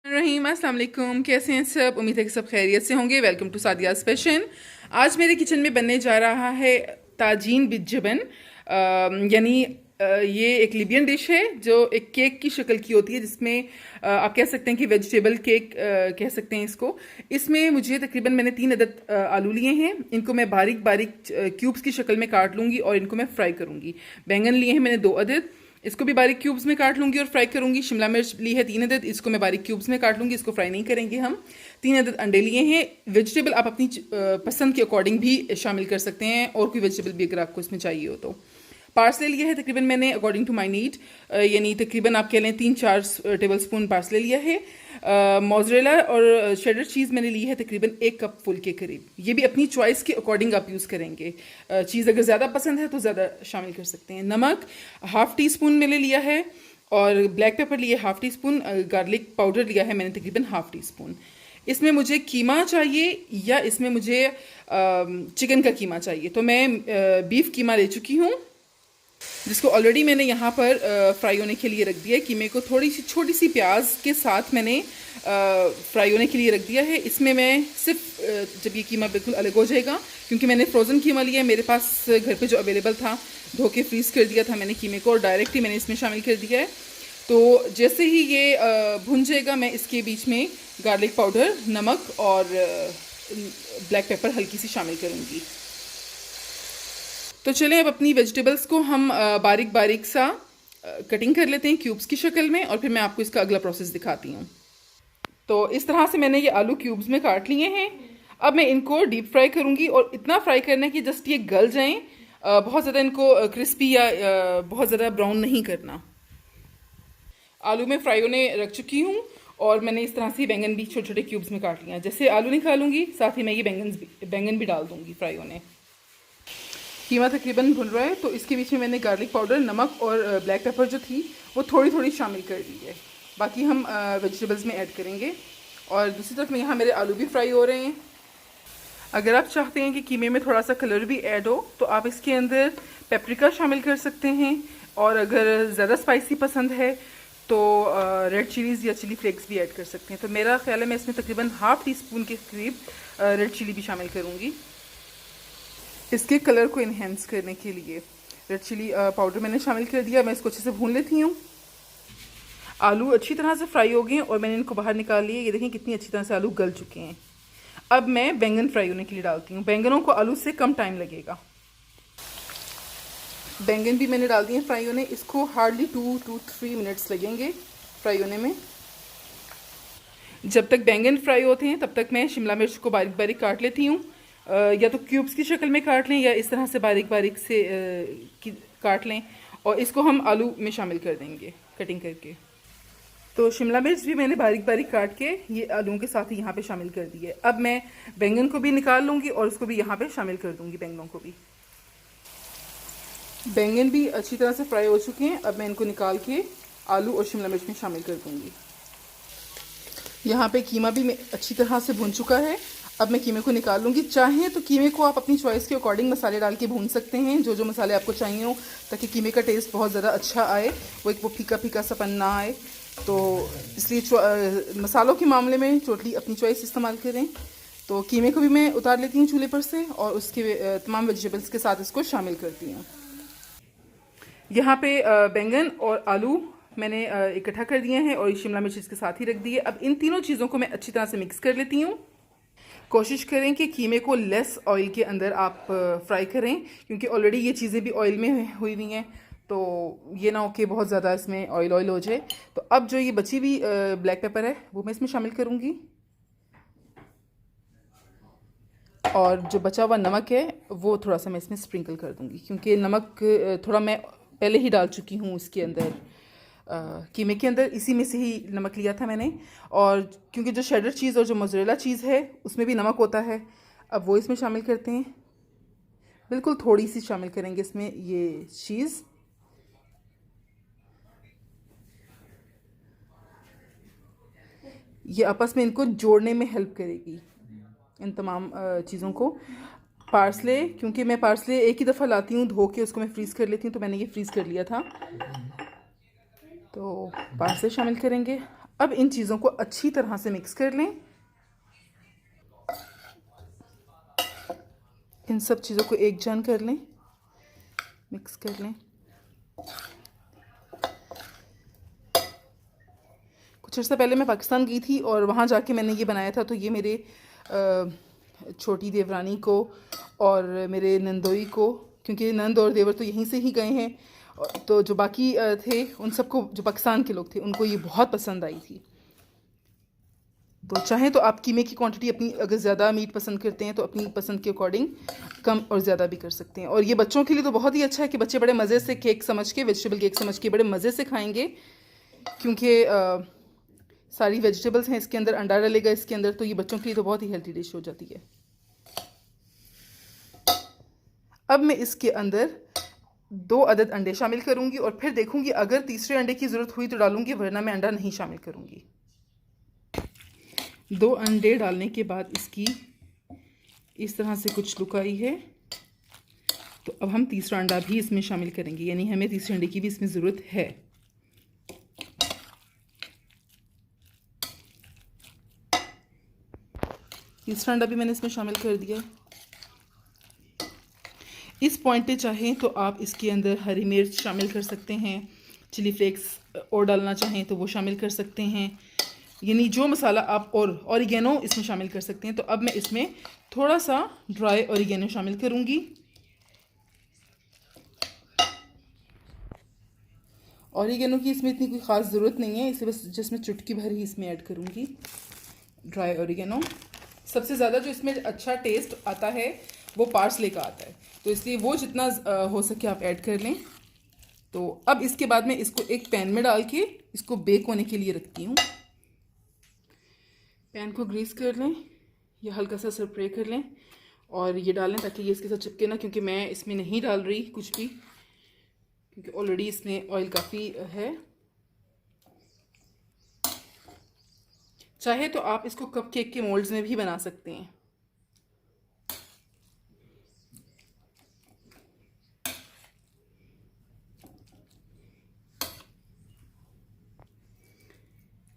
रहीम अस्सलाम वालेकुम। कैसे हैं सब? उम्मीद है कि सब खैरियत से होंगे। Welcome to Sadia's fashion. आज मेरे किचन में बनने जा रहा है ताजीन बिजबन, यानी ये एक लिबियन डिश है जो एक केक की शक्ल की होती है, जिसमें आप कह सकते हैं कि वेजिटेबल केक कह सकते हैं इसको। इसमें मुझे तकरीबन मैंने 3 अदद आलू लिए हैं। इनको मैं बारीक बारीक क्यूब्स की शक्ल में काट लूँगी और इनको मैं फ्राई करूँगी। बैंगन लिए हैं मैंने 2 अदद, इसको भी बारीक क्यूब्स में काट लूँगी और फ्राई करूँगी। शिमला मिर्च ली है 3 अदद, इसको मैं बारीक क्यूब्स में काट लूँगी, इसको फ्राई नहीं करेंगे हम। 3 अदद अंडे लिए हैं। वेजिटेबल आप अपनी पसंद के अकॉर्डिंग भी शामिल कर सकते हैं, और कोई वेजिटेबल भी अगर आपको इसमें चाहिए हो तो। पार्सले लिया है तकरीबन मैंने अकॉर्डिंग टू माई नीड, यानी तकरीबन आप कह लें 3-4 टेबल स्पून पार्सले लिया है। मोज़रेला और शेडर चीज़ मैंने ली है तकरीबन 1 कप फुल के करीब। ये भी अपनी चॉइस के अकॉर्डिंग आप यूज़ करेंगे। चीज़ अगर ज़्यादा पसंद है तो ज़्यादा शामिल कर सकते हैं। नमक ½ टी स्पून मैंने लिया है, और ब्लैक पेपर लिए ½ टी स्पून। गार्लिक पाउडर लिया है मैंने तकरीबन ½ टी स्पून। इसमें मुझे कीमा चाहिए या इसमें मुझे चिकन का कीमा चाहिए, तो मैं बीफ कीमा ले चुकी हूँ, जिसको ऑलरेडी मैंने यहाँ पर फ्राई होने के लिए रख दिया है। कीमे को थोड़ी सी छोटी सी प्याज के साथ मैंने फ्राई होने के लिए रख दिया है। इसमें मैं सिर्फ जब ये कीमा बिल्कुल अलग हो जाएगा, क्योंकि मैंने फ्रोज़न कीमा लिया है, मेरे पास घर पे जो अवेलेबल था, धो के फ्रीज़ कर दिया था मैंने कीमे को, और डायरेक्ट ही मैंने इसमें शामिल कर दिया है। तो जैसे ही ये भुन जाएगा, मैं इसके बीच में गार्लिक पाउडर, नमक और ब्लैक पेपर हल्की सी शामिल करूँगी। तो चलें अब अपनी वेजिटेबल्स को हम बारीक बारीक सा कटिंग कर लेते हैं क्यूब्स की शक्ल में, और फिर मैं आपको इसका अगला प्रोसेस दिखाती हूँ। तो इस तरह से मैंने ये आलू क्यूब्स में काट लिए हैं। अब मैं इनको डीप फ्राई करूँगी, और इतना फ्राई करना है कि जस्ट ये गल जाएं। बहुत ज़्यादा इनको क्रिस्पी या बहुत ज़्यादा ब्राउन नहीं करना। आलू में फ्राई होने रख चुकी हूँ, और मैंने इस तरह से बैंगन भी छोटे छोटे क्यूब्स में काट लिया। जैसे आलू निकालूंगी, साथ ही मैं ये बैंगन भी डाल दूँगी फ्राई होने। कीमा तकरीबन भुन रहा है, तो इसके बीच में मैंने गार्लिक पाउडर, नमक और ब्लैक पेपर जो थी वो थोड़ी थोड़ी शामिल कर दी है। बाकी हम वेजिटेबल्स में ऐड करेंगे। और दूसरी तरफ में यहाँ मेरे आलू भी फ्राई हो रहे हैं। अगर आप चाहते हैं कि कीमे में थोड़ा सा कलर भी ऐड हो, तो आप इसके अंदर पेपरिका शामिल कर सकते हैं, और अगर ज़्यादा स्पाइसी पसंद है तो रेड चिलीज़ या चिली फ्लेक्स भी ऐड कर सकते हैं। तो मेरा ख्याल है मैं इसमें तकरीबन ½ टी स्पून के करीब रेड चिली भी शामिल करूँगी, इसके कलर को इन्हेंस करने के लिए। रेड चिली पाउडर मैंने शामिल कर दिया। मैं इसको अच्छे से भून लेती हूँ। आलू अच्छी तरह से फ्राई हो गए और मैंने इनको बाहर निकाल लिए। ये देखें कितनी अच्छी तरह से आलू गल चुके हैं। अब मैं बैंगन फ्राई होने के लिए डालती हूँ। बैंगनों को आलू से कम टाइम लगेगा। बैंगन भी मैंने डाल दिए फ्राई होने। इसको हार्डली 2 to 3 मिनट्स लगेंगे फ्राई होने में। जब तक बैंगन फ्राई होते हैं, तब तक मैं शिमला मिर्च को बारीक बारीक काट लेती हूँ। या तो क्यूब्स की शक्ल में काट लें, या इस तरह से बारीक बारीक से काट लें, और इसको हम आलू में शामिल कर देंगे कटिंग करके। तो शिमला मिर्च भी मैंने बारीक बारीक काट के ये आलूओं के साथ ही यहाँ पे शामिल कर दी है। अब मैं बैंगन को भी निकाल लूँगी और उसको भी यहाँ पे शामिल कर दूँगी। बैंगनों को भी, बैंगन भी अच्छी तरह से फ्राई हो चुके हैं। अब मैं इनको निकाल के आलू और शिमला मिर्च में शामिल कर दूँगी। यहाँ पे कीमा भी अच्छी तरह से भुन चुका है। अब मैं कीमे को निकाल लूँगी। चाहें तो कीमे को आप अपनी चॉइस के अकॉर्डिंग मसाले डाल के भून सकते हैं, जो जो मसाले आपको चाहिए हो, ताकि कीमे का टेस्ट बहुत ज़्यादा अच्छा आए, वो फीका फीका सपन ना आए। तो इसलिए मसालों के मामले में टोटली अपनी चॉइस इस्तेमाल करें। तो कीमे को भी मैं उतार लेती हूँ चूल्हे पर से, और उसके तमाम वेजिटेबल्स के साथ इसको शामिल करती हूँ। यहाँ पे बैंगन और आलू मैंने इकट्ठा कर दिए हैं, और शिमला मिर्च इसके साथ ही रख दी है। अब इन तीनों चीज़ों को मैं अच्छी तरह से मिक्स कर लेती हूँ। कोशिश करें कि कीमे को लेस ऑयल के अंदर आप फ्राई करें, क्योंकि ऑलरेडी ये चीज़ें भी ऑयल में हुई हुई हैं, तो ये ना हो कि बहुत ज़्यादा इसमें ऑयल हो जाए। तो अब जो ये बची हुई ब्लैक पेपर है, वो मैं इसमें शामिल करूँगी, और जो बचा हुआ नमक है वो थोड़ा सा मैं इसमें स्प्रिंकल कर दूँगी, क्योंकि नमक थोड़ा मैं पहले ही डाल चुकी हूँ उसके अंदर, कीमे के अंदर, इसी में से ही नमक लिया था मैंने। और क्योंकि जो शेडर चीज़ और जो मोज़रेला चीज़ है उसमें भी नमक होता है। अब वो इसमें शामिल करते हैं। बिल्कुल थोड़ी सी शामिल करेंगे इसमें ये चीज़। ये आपस में इनको जोड़ने में हेल्प करेगी, इन तमाम चीज़ों को। पार्सले, क्योंकि मैं पार्सले एक ही दफ़ा लाती हूँ धो के, उसको मैं फ्रीज़ कर लेती हूँ, तो मैंने ये फ्रीज़ कर लिया था। तो पार्सले शामिल करेंगे। अब इन चीज़ों को अच्छी तरह से मिक्स कर लें। इन सब चीज़ों को एक जान कर लें, मिक्स कर लें। कुछ अर्सा पहले मैं पाकिस्तान गई थी और वहाँ जाके मैंने ये बनाया था, तो ये मेरे छोटी देवरानी को और मेरे नंदोई को, क्योंकि नंद और देवर तो यहीं से ही गए हैं, तो जो बाकी थे उन सबको, जो पाकिस्तान के लोग थे, उनको ये बहुत पसंद आई थी। तो चाहें तो आप कीमे की क्वांटिटी अपनी, अगर ज़्यादा मीट पसंद करते हैं तो अपनी पसंद के अकॉर्डिंग कम और ज़्यादा भी कर सकते हैं। और ये बच्चों के लिए तो बहुत ही अच्छा है कि बच्चे बड़े मज़े से केक समझ के, वेजिटेबल केक समझ के बड़े मज़े से खाएंगे, क्योंकि सारी वेजिटेबल्स हैं इसके अंदर, अंडा डलेगा इसके अंदर, तो ये बच्चों के लिए तो बहुत ही हेल्थी डिश हो जाती है। अब मैं इसके अंदर 2 अदद अंडे शामिल करूंगी और फिर देखूंगी, अगर तीसरे अंडे की ज़रूरत हुई तो डालूंगी, वरना मैं अंडा नहीं शामिल करूंगी। 2 अंडे डालने के बाद इसकी इस तरह से कुछ लुक आई है, तो अब हम तीसरा अंडा भी इसमें शामिल करेंगे, यानी हमें तीसरे अंडे की भी इसमें ज़रूरत है। तीसरा अंडा भी मैंने इसमें शामिल कर दिया। इस पॉइंट पे चाहें तो आप इसके अंदर हरी मिर्च शामिल कर सकते हैं, चिली फ्लेक्स और डालना चाहें तो वो शामिल कर सकते हैं, यानी जो मसाला आप, और ऑरिगेनो इसमें शामिल कर सकते हैं। तो अब मैं इसमें थोड़ा सा ड्राई ऑरिगेनो शामिल करूँगी। ऑरिगेनो की इसमें इतनी कोई ख़ास ज़रूरत नहीं है, इसे बस जिसमें चुटकी भर ही इसमें ऐड करूँगी ड्राई ऑरिगेनो। सबसे ज़्यादा जो इसमें अच्छा टेस्ट आता है वो पार्सले का आता है, तो इसलिए वो जितना हो सके आप ऐड कर लें। तो अब इसके बाद मैं इसको एक पैन में डाल के इसको बेक होने के लिए रखती हूँ। पैन को ग्रीस कर लें या हल्का सा स्प्रे कर लें और ये डालें ताकि ये इसके साथ चिपके ना, क्योंकि मैं इसमें नहीं डाल रही कुछ भी, क्योंकि ऑलरेडी इसमें ऑयल काफ़ी है। चाहे तो आप इसको कपकेक के मोल्ड्स में भी बना सकते हैं।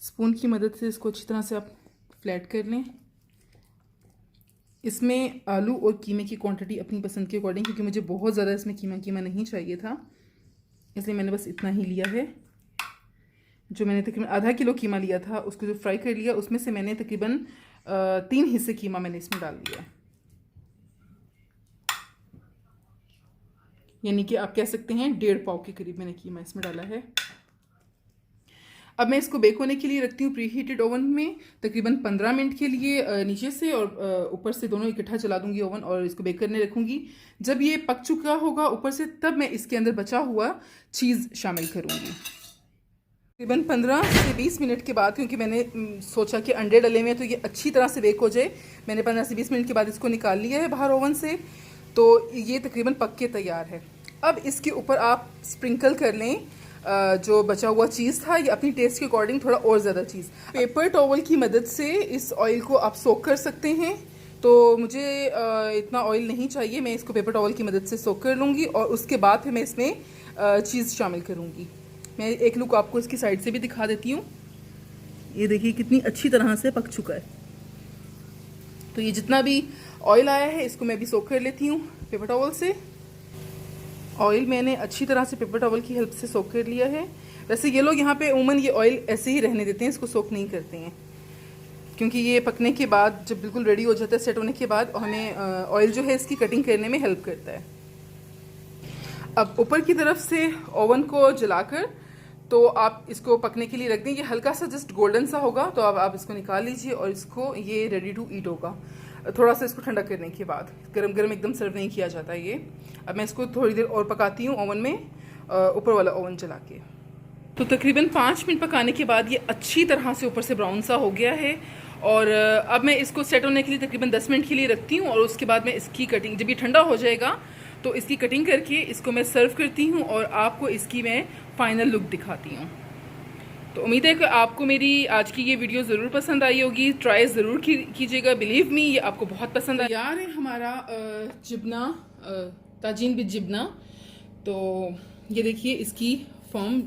स्पून की मदद से इसको अच्छी तरह से आप फ्लैट कर लें। इसमें आलू और कीमे की क्वांटिटी अपनी पसंद के अकॉर्डिंग, क्योंकि मुझे बहुत ज़्यादा इसमें कीमा नहीं चाहिए था, इसलिए मैंने बस इतना ही लिया है। जो मैंने तकरीबन आधा किलो कीमा लिया था, उसको जो फ्राई कर लिया, उसमें से मैंने तकरीबन 3 हिस्से कीमा मैंने इसमें डाल दिया, यानी कि आप कह सकते हैं 1.5 पाव के करीब मैंने कीमा इसमें डाला है। अब मैं इसको बेक होने के लिए रखती हूँ प्री हीटेड ओवन में तकरीबन 15 मिनट के लिए, नीचे से और ऊपर से दोनों इकट्ठा चला दूंगी ओवन और इसको बेक करने रखूंगी। जब ये पक चुका होगा ऊपर से, तब मैं इसके अंदर बचा हुआ चीज़ शामिल करूंगी। तकरीबन 15 से 20 मिनट के बाद, क्योंकि मैंने सोचा कि अंडे डले हुए हैं तो ये अच्छी तरह से बेक हो जाए, मैंने 15 से 20 मिनट के बाद इसको निकाल लिया है बाहर ओवन से, तो ये तकरीबन पक के तैयार है। अब इसके ऊपर आप स्प्रिंकल कर लें जो बचा हुआ चीज़ था, या अपनी टेस्ट के अकॉर्डिंग थोड़ा और ज़्यादा चीज़। पेपर टॉवल की मदद से इस ऑयल को आप सोक कर सकते हैं, तो मुझे इतना ऑयल नहीं चाहिए, मैं इसको पेपर टॉवल की मदद से सोक कर लूँगी और उसके बाद फिर मैं इसमें चीज़ शामिल करूँगी। मैं एक लुक आपको इसकी साइड से भी दिखा देती हूँ। ये देखिए कितनी अच्छी तरह से पक चुका है। तो ये जितना भी ऑयल आया है इसको मैं भी सोक कर लेती हूँ पेपर टॉवल से। ऑयल मैंने अच्छी तरह से पेपर टॉवल की हेल्प से सोक कर लिया है। वैसे ये लोग यहाँ पे उमूमन ये ऑयल ऐसे ही रहने देते हैं, इसको सोक नहीं करते हैं, क्योंकि ये पकने के बाद जब बिल्कुल रेडी हो जाता है, सेट होने के बाद हमें ऑयल जो है इसकी कटिंग करने में हेल्प करता है। अब ऊपर की तरफ से ओवन को जलाकर तो आप इसको पकने के लिए रख दें। ये हल्का सा जस्ट गोल्डन सा होगा तो अब आप इसको निकाल लीजिए और इसको, ये रेडी टू ईट होगा। थोड़ा सा इसको ठंडा करने के बाद, गरम गरम एकदम सर्व नहीं किया जाता ये। अब मैं इसको थोड़ी देर और पकाती हूँ ओवन में, ऊपर वाला ओवन जला के। तो तकरीबन 5 मिनट पकाने के बाद ये अच्छी तरह से ऊपर से ब्राउन सा हो गया है। और अब मैं इसको सेट होने के लिए तकरीबन 10 मिनट के लिए रखती हूँ और उसके बाद मैं इसकी कटिंग, जब ये ठंडा हो जाएगा तो इसकी कटिंग करके इसको मैं सर्व करती हूँ और आपको इसकी मैं फाइनल लुक दिखाती हूँ। तो उम्मीद है कि आपको मेरी आज की ये वीडियो ज़रूर पसंद आई होगी। ट्राई ज़रूर कीजिएगा, बिलीव मी ये आपको बहुत पसंद आया। यार है हमारा जिबना, ताजीन विद जिबना। तो ये देखिए इसकी फॉर्म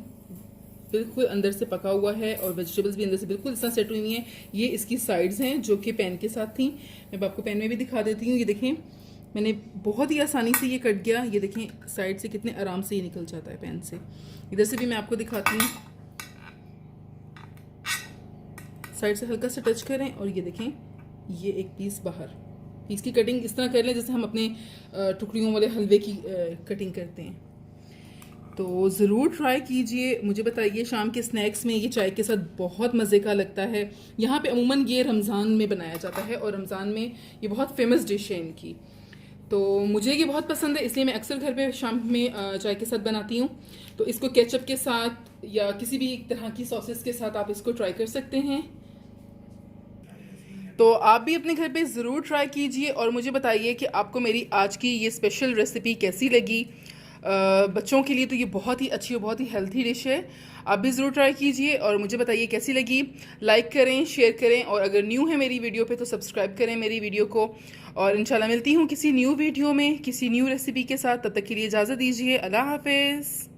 बिल्कुल अंदर से पका हुआ है और वेजिटेबल्स भी अंदर से बिल्कुल इस तरह सेट हुई हैं। ये इसकी साइड्स हैं जो कि पैन के साथ थी। मैं आपको पैन में भी दिखा देती हूँ। ये देखें, मैंने बहुत ही आसानी से ये कट गया। ये देखें साइड से कितने आराम से ये निकल जाता है पैन से। इधर से भी मैं आपको दिखाती हूँ, साइड से हल्का सा टच करें और ये देखें ये एक पीस बाहर। पीस की कटिंग इस तरह कर लें जैसे हम अपने टुकड़ियों वाले हलवे की कटिंग करते हैं। तो ज़रूर ट्राई कीजिए, मुझे बताइए शाम के स्नैक्स में ये चाय के साथ बहुत मज़े का लगता है। यहाँ पे अमूमन ये रमज़ान में बनाया जाता है और रमज़ान में ये बहुत फेमस डिश है इनकी। तो मुझे ये बहुत पसंद है, इसलिए मैं अक्सर घर पे शाम में चाय के साथ बनाती हूँ। तो इसको केचप के साथ या किसी भी तरह की सॉसेस के साथ आप इसको ट्राई कर सकते हैं। तो आप भी अपने घर पे ज़रूर ट्राई कीजिए और मुझे बताइए कि आपको मेरी आज की ये स्पेशल रेसिपी कैसी लगी। बच्चों के लिए तो ये बहुत ही अच्छी और बहुत ही हेल्थी डिश है। आप भी ज़रूर ट्राई कीजिए और मुझे बताइए कैसी लगी। लाइक करें, शेयर करें और अगर न्यू है मेरी वीडियो पे तो सब्सक्राइब करें मेरी वीडियो को। और इंशाल्लाह मिलती हूँ किसी न्यू वीडियो में किसी न्यू रेसिपी के साथ। तब तक के लिए इजाज़त दीजिए। अल्लाह हाफिज़।